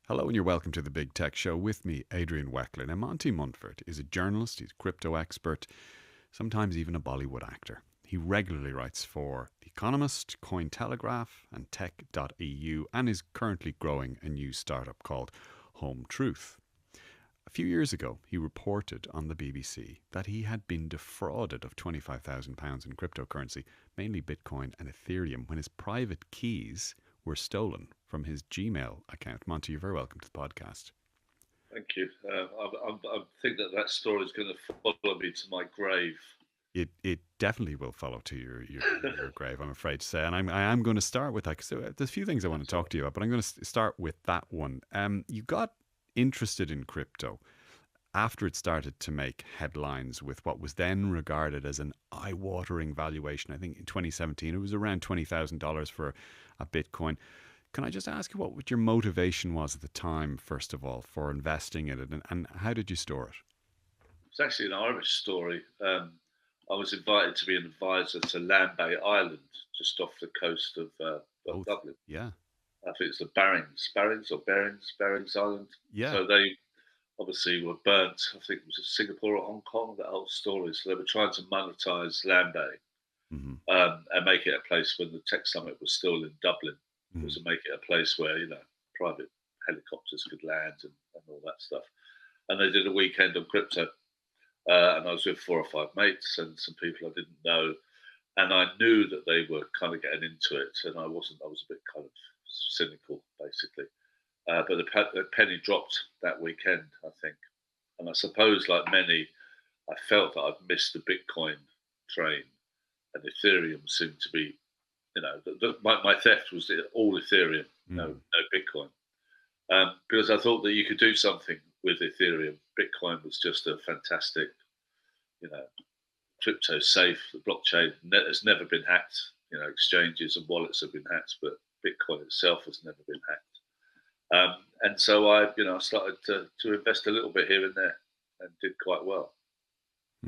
Hello and you're welcome to the Big Tech Show with me, Adrian Weckler. Now, Monty Munford is a journalist, he's a crypto expert, sometimes even a Bollywood actor. He regularly writes for The Economist, Cointelegraph and Tech.eu and is currently growing a new startup called Home Truth. A few years ago, he reported on the BBC that he had been defrauded of £25,000 in cryptocurrency, mainly Bitcoin and Ethereum, when his private keys were stolen from his Gmail account. Monty, you're very welcome to the podcast. Thank you. I think that story is going to follow me to my grave. It definitely will follow to your grave, I'm afraid to say. And I am going to start with that, because there's a few things I want to talk to you about, but I'm going to start with that one. You got interested in crypto after it started to make headlines with what was then regarded as an eye-watering valuation. I think in 2017 it was around $20,000 for a Bitcoin. Can I just ask you what your motivation was at the time, first of all, for investing in it, and how did you store it? It's actually an Irish story. I was invited to be an advisor to Lambay Island, just off the coast of Both. Dublin. Yeah. I think it's the Barings Island. Yeah. So they obviously were burnt. I think it was Singapore or Hong Kong, that whole story. So they were trying to monetize Lambay Mm-hmm. and make it a place when the tech summit was still in Dublin. It was to make it a place where, private helicopters could land and all that stuff. And they did a weekend on crypto. And I was with 4 or 5 mates and some people I didn't know. And I knew that they were kind of getting into it. And I wasn't. I was a bit kind of cynical, basically. But the penny dropped that weekend, I think. And I suppose, like many, I felt that I'd missed the Bitcoin train. And Ethereum seemed to be, my theft was all Ethereum, no Bitcoin. Because I thought that you could do something with Ethereum. Bitcoin was just a fantastic, crypto safe. The blockchain has never been hacked. Exchanges and wallets have been hacked, but Bitcoin itself has never been hacked. And so I started to invest a little bit here and there, and did quite well.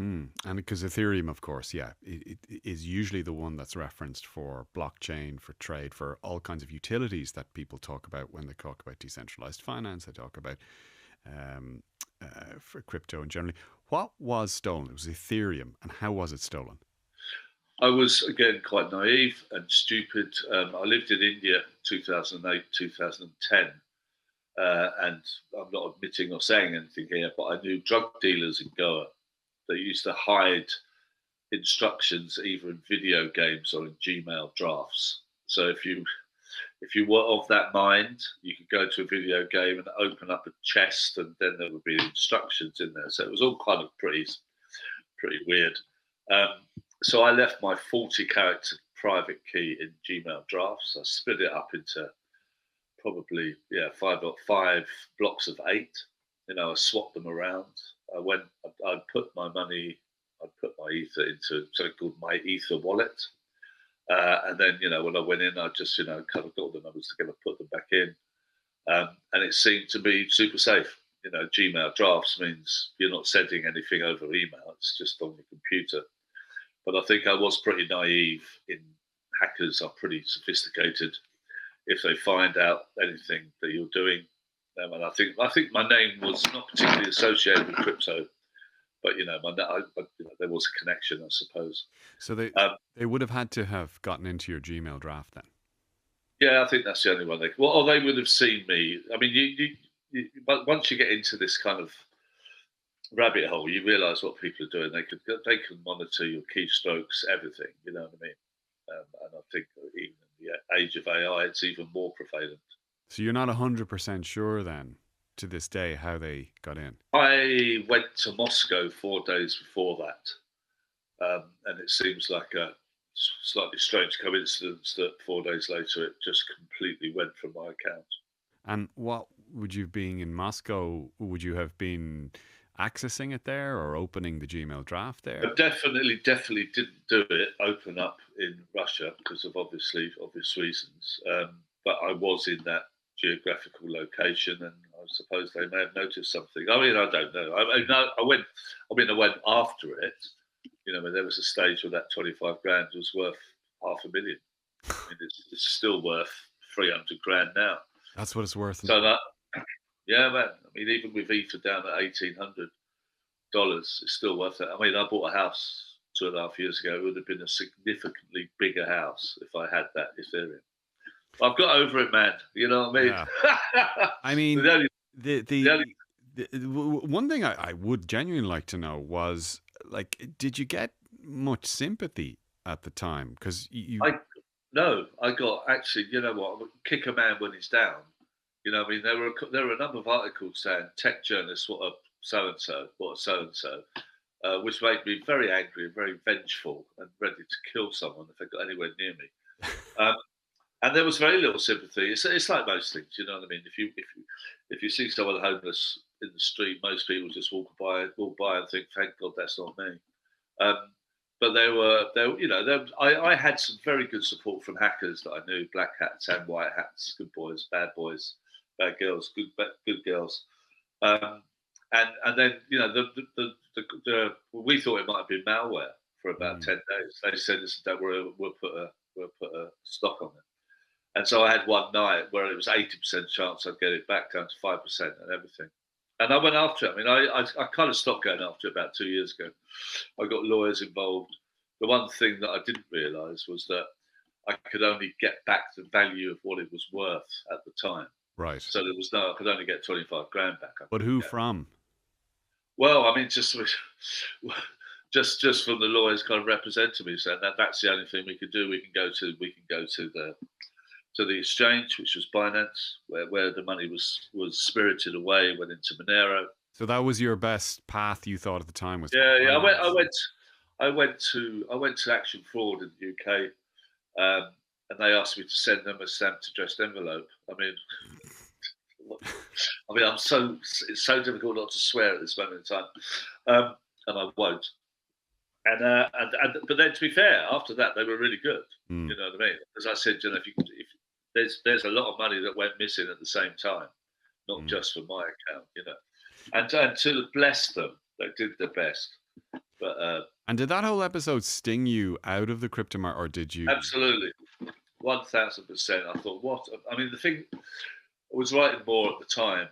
And because Ethereum, of course, it is usually the one that's referenced for blockchain, for trade, for all kinds of utilities that people talk about when they talk about decentralized finance. They talk about for crypto and generally. What was stolen? It was Ethereum, and how was it stolen? I was, again, quite naive and stupid. I lived in India 2008, 2010. And I'm not admitting or saying anything here, but I knew drug dealers in Goa. They used to hide instructions either in video games or in Gmail drafts. So if you were of that mind, you could go to a video game and open up a chest, and then there would be instructions in there. So it was all kind of pretty weird. So I left my 40-character private key in Gmail drafts. I split it up into probably five blocks of 8. I swapped them around. I'd put my ether into something called my ether wallet. And then, when I went in, I just, kind of got all the numbers together, put them back in. And it seemed to be super safe. Gmail drafts means you're not sending anything over email. It's just on your computer. But I think I was pretty naive. Hackers are pretty sophisticated. If they find out anything that you're doing, and I think my name was not particularly associated with crypto, but there was a connection, I suppose. So they would have had to have gotten into your Gmail draft then. Yeah, I think that's the only one or they would have seen me. I mean, but once you get into this kind of rabbit hole, you realise what people are doing. They can monitor your keystrokes, everything. You know what I mean? And I think even in the age of AI, it's even more prevalent. So you're not 100% sure then, to this day, how they got in? I went to Moscow 4 days before that, and it seems like a slightly strange coincidence that 4 days later it just completely went from my account. And what would you, being in Moscow, would you have been accessing it there or opening the Gmail draft there? I definitely didn't do it open up in Russia because of obvious reasons. But I was in that geographical location, and I suppose they may have noticed something. I mean, I don't know. I went after it. But there was a stage where that 25 grand was worth $500,000. I mean, it's still worth 300 grand now. That's what it's worth. So that Yeah, man. I mean, even with ether down at $1,800, it's still worth it. I mean, I bought a house 2.5 years ago. It would have been a significantly bigger house if I had that Ethereum. I've got over it, man. You know what I mean? Yeah. I the mean, only, the the only, the, one thing I would genuinely like to know was, like, did you get much sympathy at the time? Because you, I no, I got actually. You know what? Kick a man when he's down. You know, what I mean, there were a number of articles saying tech journalists what a so and so, what a so and so, which made me very angry and very vengeful and ready to kill someone if they got anywhere near me. Um, and there was very little sympathy. It's like most things, you know what I mean. If you see someone homeless in the street, most people just walk by and think, "Thank God that's not me." Um, but I had some very good support from hackers that I knew, black hats and white hats, good boys, bad girls, good girls. Um, and then we thought it might have been malware for about mm, 10 days. They said, "Listen, don't worry, we'll put a stock on it." And so I had one night where it was 80% chance I'd get it back down to 5% and everything. And I went after it. I mean, I kind of stopped going after it about 2 years ago. I got lawyers involved. The one thing that I didn't realise was that I could only get back the value of what it was worth at the time. right. So I could only get 25 grand back. I But couldn't who get. from? Well, I mean, just from the lawyers kind of representing me, saying that that's the only thing we could do. We can go to the exchange, which was Binance, where the money was spirited away, went into Monero. So that was your best path, you thought, at the time, was Yeah, yeah. Binance. I went to Action Fraud in the UK, and they asked me to send them a stamped addressed envelope. It's so difficult not to swear at this moment in time, and I won't. But then, to be fair, after that they were really good. Mm, You know what I mean? As I said, if there's a lot of money that went missing at the same time, not mm. just from my account, and to bless them, they did their best. But And did that whole episode sting you out of the crypto market, or did you? absolutely, 1,000%. I thought, what? I mean, the thing, I was writing more at the time,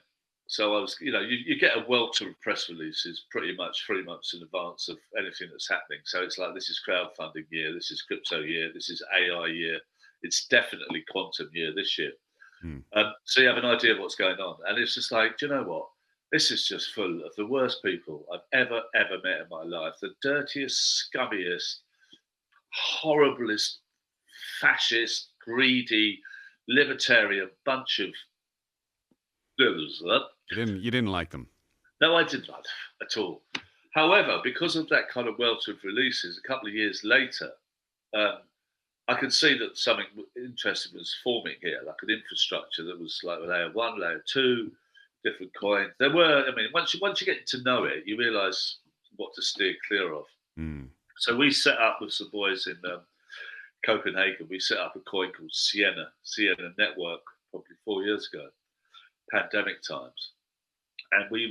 so I was, you get a welter of press releases pretty much 3 months in advance of anything that's happening. So it's like, this is crowdfunding year, this is crypto year, this is AI year, it's definitely quantum year this year. Mm, So you have an idea of what's going on, and it's just like, do you know what? This is just full of the worst people I've ever met in my life. The dirtiest, scummiest, horriblest, fascist, greedy, libertarian bunch of. you didn't like them. No, I didn't like them at all. However, because of that kind of welter of releases, a couple of years later, um, I could see that something interesting was forming here, like an infrastructure that was like layer one, layer two, different coins. There were, I mean, once you get to know it, you realise what to steer clear of. Mm, So we set up with some boys in Copenhagen. We set up a coin called Sienna Network, probably 4 years ago, pandemic times, and we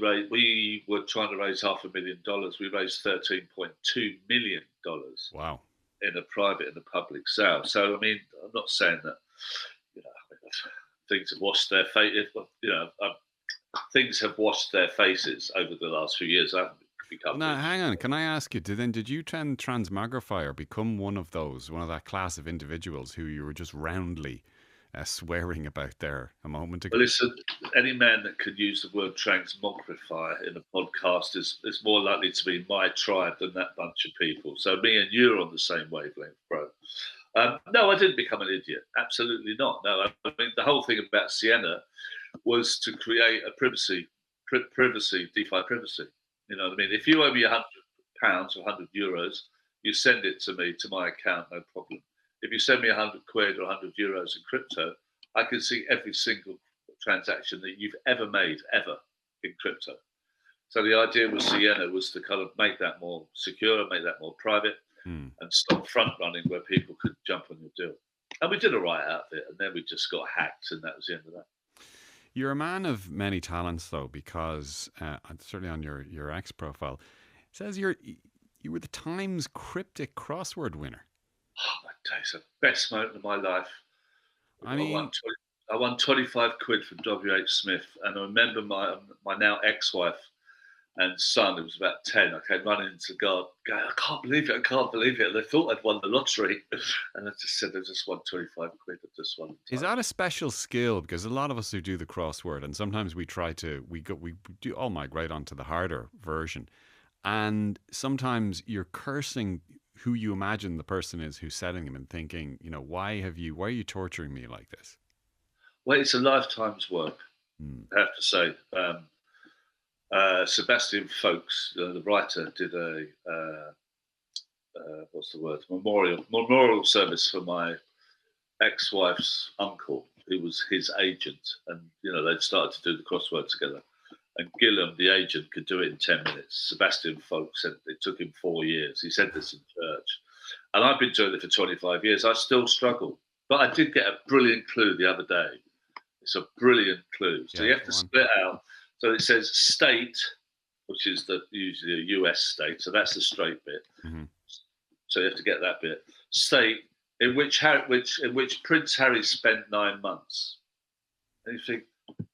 were trying to raise $500,000. We raised $13.2 million wow. in a private and a public sale. So I mean, I'm not saying that things have washed their face. Things have washed their faces over the last few years. I haven't become. Now, hang on. Can I ask you? Did you transmogrify or become one of that class of individuals who you were just roundly swearing about there a moment ago? Well, listen, any man that could use the word transmogrifier in a podcast is more likely to be my tribe than that bunch of people. So me and you are on the same wavelength, bro. No, I didn't become an idiot. Absolutely not. No, I mean, the whole thing about Sienna was to create a privacy, DeFi privacy. You know what I mean? If you owe me £100 or €100, you send it to me to my account, no problem. If you send me £100 or €100 in crypto, I can see every single transaction that you've ever made, ever in crypto. So the idea with Sienna was to kind of make that more secure, make that more private, Mm. and stop front running where people could jump on your deal. And we did a right out of it, and then we just got hacked, and that was the end of that. You're a man of many talents, though, because certainly on your X profile, it says you were the Times cryptic crossword winner. Oh my days, the best moment of my life. I mean, I won 25 quid from WH Smith, and I remember my now ex-wife and son, who was about 10, I came running into the garden, going, I can't believe it, I can't believe it. And they thought I'd won the lottery. And I just said, I just won 25 quid, I just won the Is time. that a special skill? Because a lot of us who do the crossword, and sometimes we try to, we do all migrate onto the harder version, and sometimes you're cursing who you imagine the person is who's setting them and thinking, why are you torturing me like this? Well, it's a lifetime's work, Hmm. I have to say. Sebastian Folkes, the writer, did a what's the word, memorial service for my ex-wife's uncle, who was his agent, and they'd started to do the crossword together. And Gillam, the agent, could do it in 10 minutes. Sebastian Folkes said it took him 4 years. He said this in church, and I've been doing it for 25 years. I still struggle, but I did get a brilliant clue the other day. It's a brilliant clue. So Yeah, you have go to on. split out. So it says state, which is usually a US state. So that's the straight bit. Hmm. So you have to get that bit. State in which Prince Harry spent 9 months. And you think,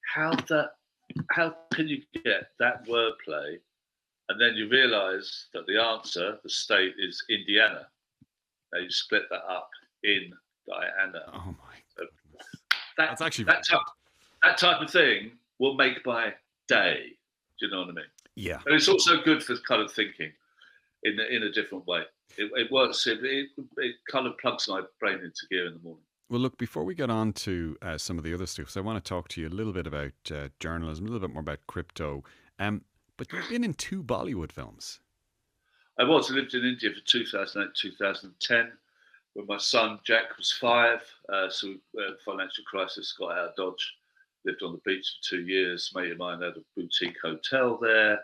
how can you get that wordplay? And then you realise that the answer, the state, is Indiana. Now you split that up in Diana. Oh my So goodness. that That's actually that very type, that type of thing will make my day. Do you know what I mean? Yeah. And it's also good for kind of thinking in a different way. It works. It kind of plugs my brain into gear in the morning. Well, look, before we get on to some of the other stuff, so I want to talk to you a little bit about journalism, a little bit more about crypto. But you've been in 2 Bollywood films. I lived in India for 2008, 2010, when my son Jack was 5. So financial crisis, got out of Dodge, lived on the beach for 2 years. Mate of mine had a boutique hotel there.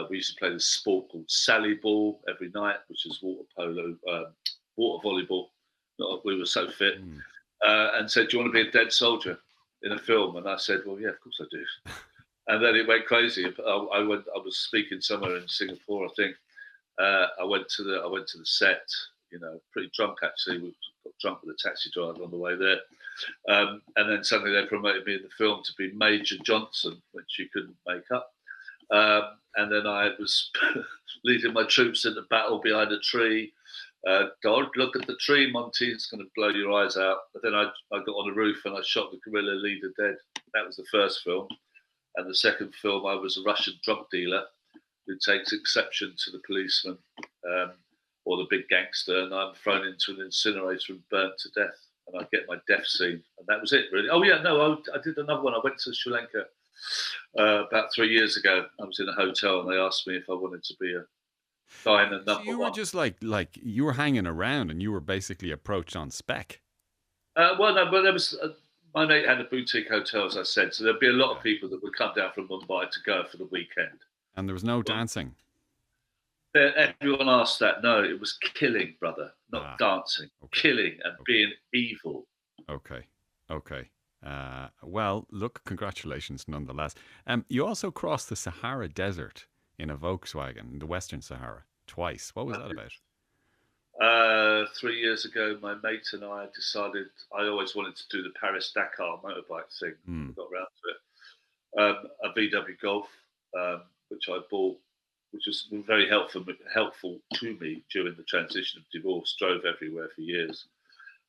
We used to play this sport called Sally Ball every night, which is water polo, water volleyball. We were so fit. Mm. And said, do you want to be a dead soldier in a film? And I said, well, yeah, of course I do. And then it went crazy. I was speaking somewhere in Singapore, I think. I went to the set, pretty drunk actually. We got drunk with a taxi driver on the way there. And then suddenly they promoted me in the film to be Major Johnson, which you couldn't make up. And then I was leading my troops into battle behind a tree. Don't look at the tree, Monty. It's going to blow your eyes out. But then I got on the roof and I shot the guerrilla leader dead. That was the first film. And the second film, I was a Russian drug dealer who takes exception to the policeman or the big gangster, and I'm thrown into an incinerator and burnt to death. And I get my death scene, and that was it, really. Oh yeah, no, I did another one. I went to Sri Lanka about 3 years ago. I was in a hotel, and they asked me if I wanted to be a diner So number you were one. just like you were hanging around, and you were basically approached on spec. Well, no, but there was my mate had a boutique hotel, as I said, so there'd be a lot of Okay. people that would come down from Mumbai to go for the weekend. And there was no Well, dancing. everyone asked that. No, it was killing, brother, not Ah, dancing. okay. Killing and Okay. being evil. Okay. Okay. Well, look, congratulations nonetheless. You also crossed the Sahara Desert in a Volkswagen in the Western Sahara twice. What was that about? 3 years ago, my mate and I decided I always wanted to do the Paris Dakar motorbike thing. Hmm. We got around to it. A VW Golf, which I bought, which was very helpful to me during the transition of divorce. Drove everywhere for years,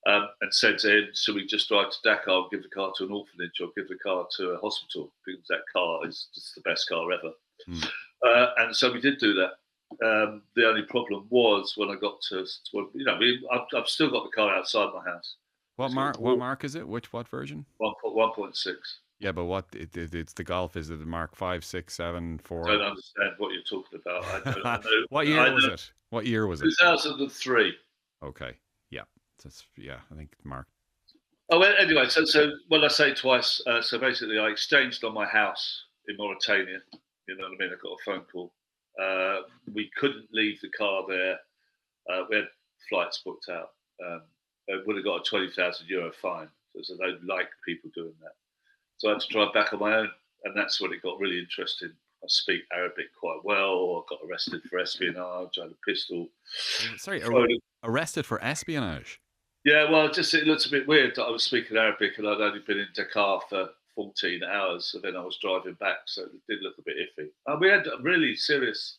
and said to him, "So we just drive to Dakar and give the car to an orphanage or give the car to a hospital because that car is just the best car ever." Hmm. And so we did do that. The only problem was when I got to, I've still got the car outside my house. What It's got mark? What mark is it? What version? 1.6. Yeah, but it's the Golf. Is it the Mark 5, 6, 7, I 4? don't understand what you're talking about. I know. What I year was know. it? What year was it? 2003. Okay. Yeah. Yeah, I think Mark. Oh, well, anyway, so when I say twice, so basically I exchanged on my house in Mauritania. You know what I mean? I got a phone call. We couldn't leave the car there. We had flights booked out. I would have got a €20,000 fine. So they don't like people doing that. So I had to drive back on my own, and that's when it got really interesting. I speak Arabic quite well. I got arrested for espionage. I had a pistol. Sorry, Thrown arrested for espionage. Yeah, well, just it looked a bit weird that I was speaking Arabic and I'd only been in Dakar for 14 hours, and then I was driving back, so it did look a bit iffy. And we had a really serious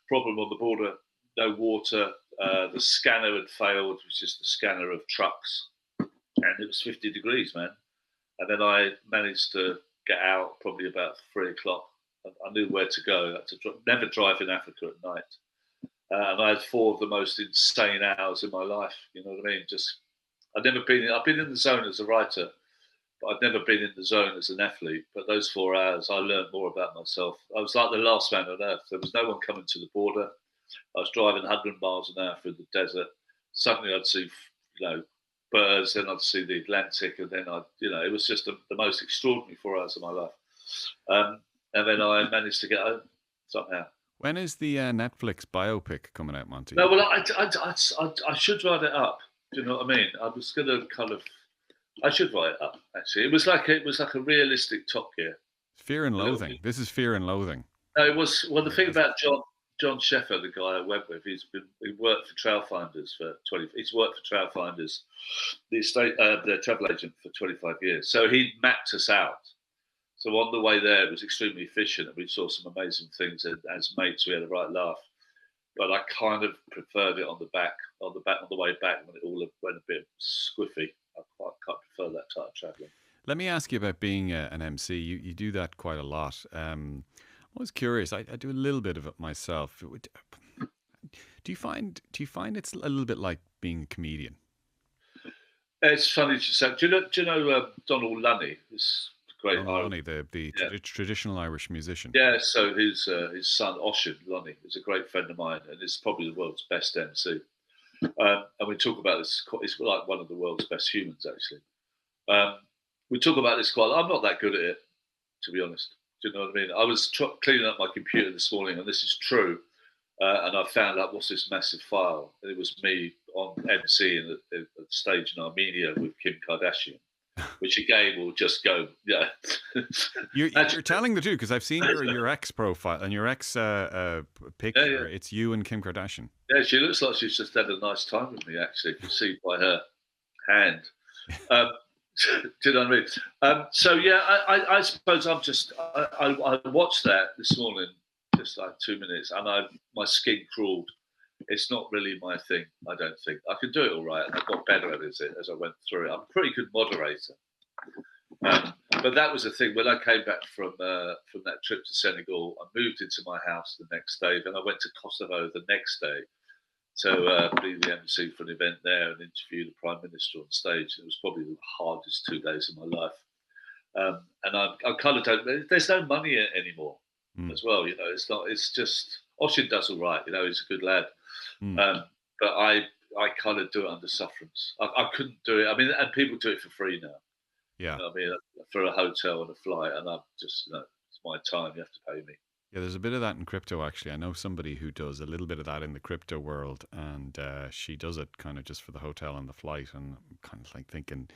problem on the border. No water. The scanner had failed, which is the scanner of trucks, and it was 50 degrees, man. And then I managed to get out probably about 3 o'clock. I knew where to go. I had to never drive in Africa at night. And I had 4 of the most insane hours in my life. You know what I mean? Just I've never been. I've been in the zone as a writer, but I've never been in the zone as an athlete. But those 4 hours, I learned more about myself. I was like the last man on earth. There was no one coming to the border. I was driving 100 miles an hour through the desert. Suddenly, I'd see, birds. Then I'd see the Atlantic, and then it was just the most extraordinary 4 hours of my life. And then I managed to get home somehow. When is the Netflix biopic coming out, Monty? No, well, I should write it up. Do you know what I mean? I was going to I should write it up. Actually, it was like a realistic Top Gear. Fear and Loathing. This is Fear and Loathing. No, it was. Well, the thing about John Sheffer, the guy I went with, he worked for Trailfinders for 20. He's worked for Trailfinders, the travel agent, for 25 years. So he mapped us out. So on the way there, it was extremely efficient, and we saw some amazing things. And as mates, we had a right laugh. But I kind of preferred it on the way back when it all went a bit squiffy. I quite prefer that type of travelling. Let me ask you about being an MC. You do that quite a lot. I was curious. I do a little bit of it myself. Do you find it's a little bit like being a comedian? It's funny to say. Do you know Donald Lunny? This great Lonnie, the traditional Irish musician. Yeah, so his son Oisin Lonnie is a great friend of mine, and is probably the world's best MC. And we talk about this. It's like one of the world's best humans, actually. We talk about this quite. I'm not that good at it, to be honest. Do you know what I mean? I was cleaning up my computer this morning, and this is true. And I found out what's this massive file, and it was me on MC at the stage in Armenia with Kim Kardashian. Which again will just go, yeah. You're telling the truth, because I've seen your ex profile and your ex picture. Yeah. It's you and Kim Kardashian. Yeah, she looks like she's just had a nice time with me. Actually, you can see by her hand. Do you know what I mean? So yeah, I suppose I'm just. I watched that this morning, just like 2 minutes, and my skin crawled. It's not really my thing, I don't think. I can do it all right, and I got better at it as I went through it. I'm a pretty good moderator. But that was the thing. When I came back from that trip to Senegal, I moved into my house the next day. Then I went to Kosovo the next day to be the MC for an event there and interview the Prime Minister on stage. It was probably the hardest 2 days of my life. And I kind of don't. There's no money anymore as well. It's not. It's just Oisin does all right. He's a good lad. But I kind of do it under sufferance. I couldn't do it. I mean, and people do it for free now. Yeah. I mean, for a hotel and a flight, and I'm just, it's my time. You have to pay me. Yeah, there's a bit of that in crypto, actually. I know somebody who does a little bit of that in the crypto world, and she does it kind of just for the hotel and the flight. And I'm kind of like thinking,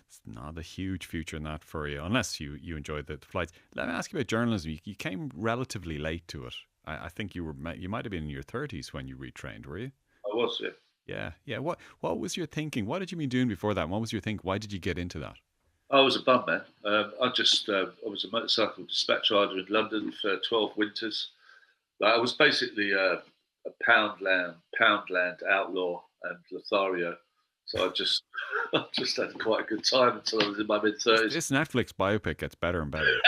it's not a huge future in that for you, unless you enjoy the flights. Let me ask you about journalism. You came relatively late to it. I think you might have been in your 30s when you retrained, were you? I was, yeah. Yeah. What was your thinking? What had you been doing before that? What was your think? Why did you get into that? I was a bum man. I was a motorcycle dispatch rider in London for 12 winters. I was basically a Poundland outlaw and Lothario. So I just had quite a good time until I was in my mid-30s. This Netflix biopic gets better and better.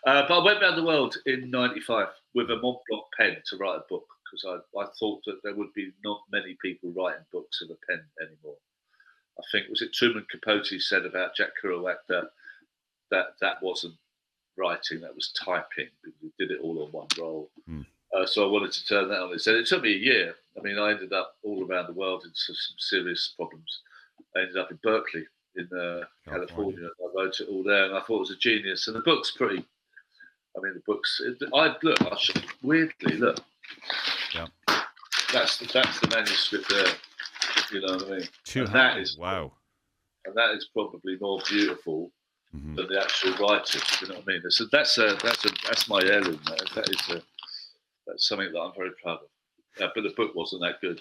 But I went around the world in '95 with a Mont Blanc pen to write a book, because I thought that there would be not many people writing books with a pen anymore. I think, was it Truman Capote said about Jack Kerouac that wasn't writing, that was typing, because he did it all on one roll. So I wanted to turn that on. It took me a year. I mean, I ended up all around the world into some serious problems. I ended up in Berkeley in California. I wrote it all there, and I thought it was a genius. And the book's pretty. I mean, the book's. Weirdly look. Yeah. That's the manuscript there. You know what I mean? That is wow. And that is probably more beautiful than the actual writing. You know what I mean? So that's my heirloom. That's something that I'm very proud of. but the book wasn't that good.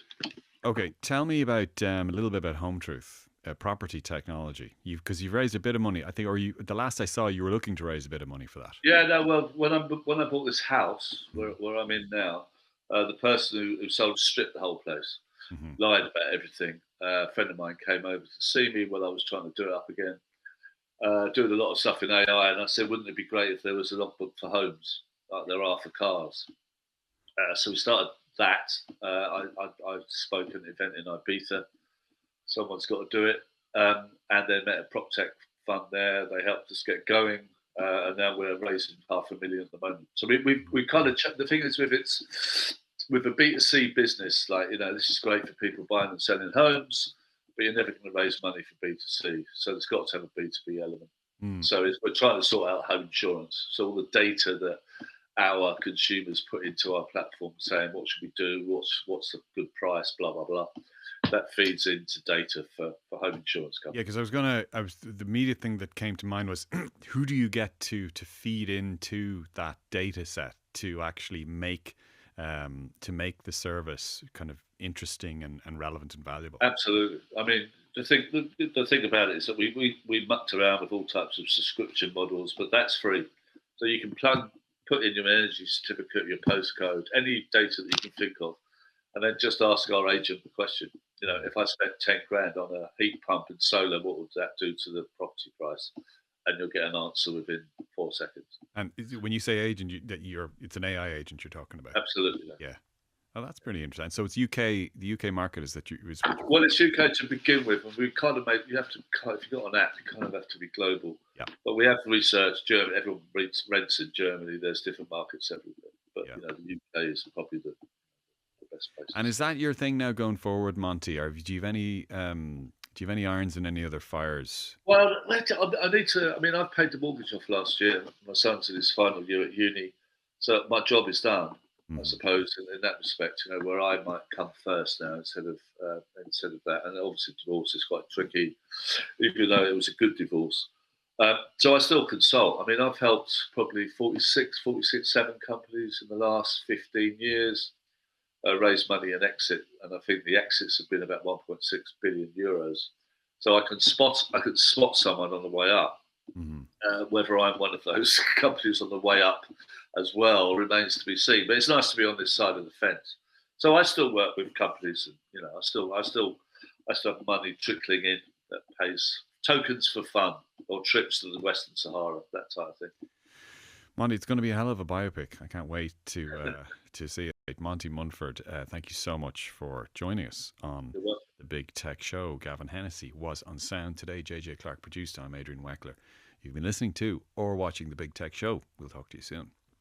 Okay, tell me about a little bit about Home Truth, property technology. Because you've raised a bit of money, I think, or you. The last I saw, you were looking to raise a bit of money for that. Yeah, no. Well, when I bought this house Mm. where I'm in now, the person who sold stripped the whole place, Hmm. lied about everything. A friend of mine came over to see me while I was trying to do it up again, doing a lot of stuff in AI, and I said, wouldn't it be great if there was a logbook for homes like there are for cars? So we started that. I spoke at an event in Ibiza. Someone's got to do it. And then met a prop tech fund there. They helped us get going. And now we're raising $500,000 at the moment. So we kind of the thing is with a B2C business, like, this is great for people buying and selling homes, but you're never going to raise money for B2C. So it's got to have a B2B element. Mm. So we're trying to sort out home insurance. So all the data that our consumers put into our platform saying what should we do, what's a good price, blah, blah, blah. That feeds into data for home insurance companies. Yeah, because the immediate thing that came to mind was who do you get to feed into that data set to actually make the service kind of interesting and relevant and valuable? Absolutely. I mean, the thing about it is that we mucked around with all types of subscription models, but that's free. So you can put in your energy certificate, your postcode, any data that you can think of, and then just ask our agent the question. If I spent 10 grand on a heat pump and solar, what would that do to the property price? And you'll get an answer within 4 seconds. And when you say agent, it's an AI agent you're talking about. Absolutely. Yeah. Oh, that's pretty interesting. So it's UK. The UK market is that you. Well, it's UK to begin with, and we kind of if you've got an app, you kind of have to be global. Yeah. But we have researched Germany. Everyone rents in Germany. There's different markets everywhere. But the UK is probably the best place. And is that your thing now going forward, Monty? Or do you have any irons in any other fires? Well, I need to. I mean, I've paid the mortgage off last year. My son's in his final year at uni, so my job is done. I suppose in that respect, where I might come first now instead of that. And obviously, divorce is quite tricky, even though it was a good divorce. So I still consult. I mean, I've helped probably 47 companies in the last 15 years raise money and exit, and I think the exits have been about 1.6 billion euros. So I can spot someone on the way up. Mm-hmm. Whether I'm one of those companies on the way up as well remains to be seen. But it's nice to be on this side of the fence. So I still work with companies, and I still have money trickling in that pays tokens for fun or trips to the Western Sahara, that type of thing. Monty, it's going to be a hell of a biopic. I can't wait to see it. Monty Munford, thank you so much for joining us on the Big Tech Show. Gavin Hennessy was on sound today. JJ Clark produced. I'm Adrian Weckler. You've been listening to or watching the Big Tech Show. We'll talk to you soon.